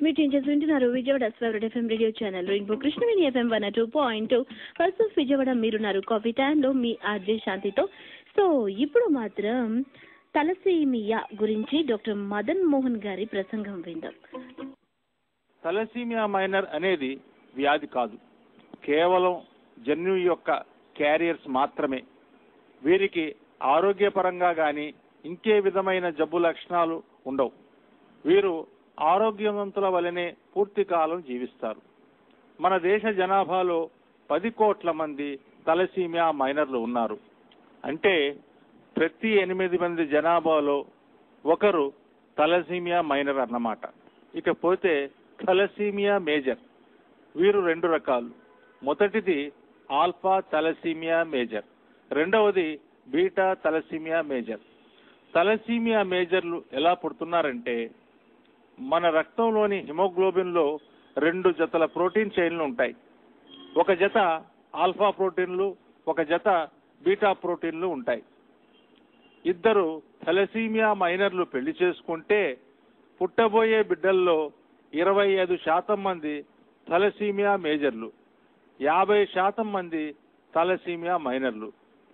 మీరు చేంజెస్ వింటున్నారు Vijayawada favourite FM radio channel rainbow Krishnaveni FM 102.2 pulse of Vijayawada. మీరున్నారు కాఫీ టైంలో మీ ఆర్జే శాంతితో. సో ఇప్పుడు మాత్రం తలసీమియా గురించి డాక్టర్ మదన్ మోహన్ గారి ప్రసంగం విందాం. తలసీమియా మైనర్ అనేది వ్యాధి కాదు, కేవలం జన్యు యొక్క క్యారియర్స్ మాత్రమే. వీరికి ఆరోగ్యపరంగా కానీ ఇంకే విధమైన జబ్బు లక్షణాలు ఉండవు. వీరు ఆరోగ్యవంతుల వలనే పూర్తి కాలం జీవిస్తారు. మన దేశ జనాభాలో 10 కోట్ల మంది తలసీమియా మైనర్లు ఉన్నారు. అంటే ప్రతి 8 మంది జనాభాలో ఒకరు తలసీమియా మైనర్ అన్నమాట. ఇకపోతే తలసీమియా మేజర్, వీరు 2 రకాలు. మొదటిది ఆల్ఫా తలసీమియా మేజర్, రెండవది బీటా తలసీమియా మేజర్. తలసీమియా మేజర్లు ఎలా పుడుతున్నారంటే, మన రక్తంలోని హిమోగ్లోబిన్ లో 2 జతల ప్రోటీన్ చైన్లు ఉంటాయి. ఒక జత ఆల్ఫా ప్రోటీన్లు, ఒక జత బీటా ప్రోటీన్లు ఉంటాయి. ఇద్దరు తలసీమియా మైనర్లు పెళ్లి చేసుకుంటే పుట్టబోయే బిడ్డల్లో 25% మంది తలసీమియా మేజర్లు, 50% మంది తలసీమియా మైనర్లు,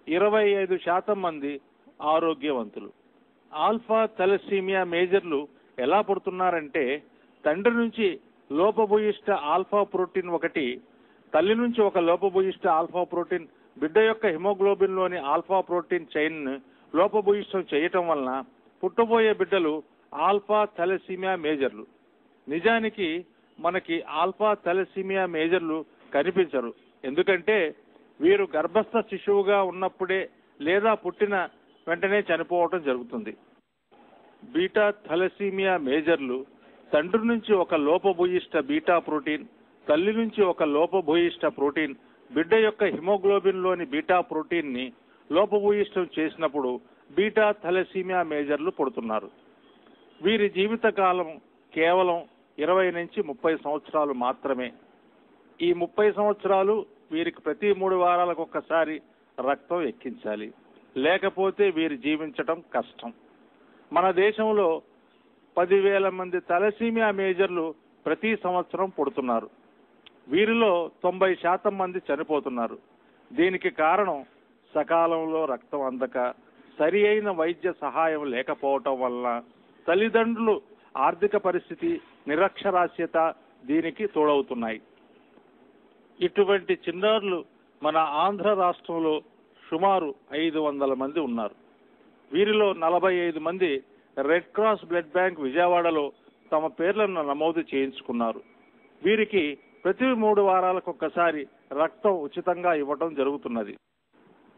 25% మంది ఆరోగ్యవంతులు. ఆల్ఫా తలసీమియా మేజర్లు ఎలా పుడుతున్నారంటే, తండ్రి నుంచి లోపభూయిష్ట ఆల్ఫా ప్రోటీన్ ఒకటి, తల్లి నుంచి ఒక లోపభూయిష్ట ఆల్ఫా ప్రోటీన్ బిడ్డ యొక్క హిమోగ్లోబిన్ లోని ఆల్ఫా ప్రోటీన్ చైన్ లోపభూయిష్టం చేయటం వలన పుట్టబోయే బిడ్డలు ఆల్ఫా తలసీమియా మేజర్లు. నిజానికి మనకి ఆల్ఫా తలసీమియా మేజర్లు కనిపించరు. ఎందుకంటే వీరు గర్భస్థ శిశువుగా ఉన్నప్పుడే లేదా పుట్టిన వెంటనే చనిపోవటం జరుగుతుంది. బీటా థలసీమియా మేజర్లు తండ్రి నుంచి ఒక లోపభూయిష్ట బీటా ప్రోటీన్, తల్లి నుంచి ఒక లోపభూయిష్ట ప్రోటీన్ బిడ్డ యొక్క హిమోగ్లోబిన్ లోని బీటా ప్రోటీన్ ని లోపభూయిష్టం చేసినప్పుడు బీటా థలసీమియా మేజర్లు పుడుతున్నారు. వీరి జీవిత కాలం కేవలం 20 నుంచి 30 సంవత్సరాలు మాత్రమే. ఈ 30 సంవత్సరాలు వీరికి ప్రతి 3 వారాలకు ఒక్కసారి రక్తం ఎక్కించాలి, లేకపోతే వీరు జీవించటం కష్టం. మన దేశంలో 10,000 మంది తలసీమియా మేజర్లు ప్రతి సంవత్సరం పుడుతున్నారు. వీరిలో 90% మంది చనిపోతున్నారు. దీనికి కారణం సకాలంలో రక్తం అందక, సరి అయిన వైద్య సహాయం లేకపోవటం వలన తల్లిదండ్రులు ఆర్థిక పరిస్థితి, నిరక్షరాస్యత దీనికి తోడవుతున్నాయి. ఇటువంటి చిన్నారులు మన ఆంధ్ర రాష్ట్రంలో సుమారు 500 మంది ఉన్నారు. వీరిలో 45 మంది రెడ్ క్రాస్ బ్లడ్ బ్యాంక్ విజయవాడలో తమ పేర్లను నమోదు చేయించుకున్నారు. వీరికి ప్రతి 3 వారాలకు ఒక్కసారి రక్తం ఉచితంగా ఇవ్వటం జరుగుతున్నది.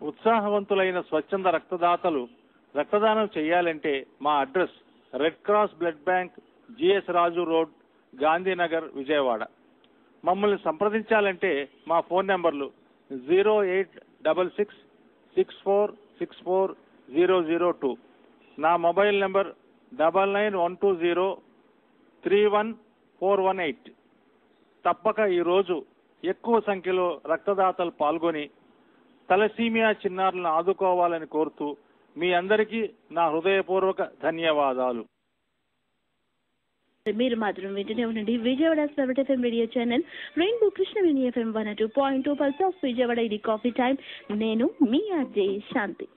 ఉత్సాహవంతులైన స్వచ్ఛంద రక్తదాతలు రక్తదానం చేయాలంటే మా address red cross blood bank, GS Raju road, Gandhinagar, Vijayawada. మమ్మల్ని సంప్రదించాలంటే మా ఫోన్ నెంబర్లు 08646464002, నా మొబైల్ నెంబర్ 9912031418. తప్పక ఈరోజు ఎక్కువ సంఖ్యలో రక్తదాతలు పాల్గొని తలసీమియా చిన్నారులను ఆదుకోవాలని కోరుతూ మీ అందరికీ నా హృదయపూర్వక ధన్యవాదాలు. మీరు మాత్రం వింటూనే ఉండండి Vijayawada favourite FM radio channel rainbow Krishnaveni FM 102.2 pulse of Vijayawada. ఇది కాఫీ టైం. నేను మీ ఆర్జే శాంతి.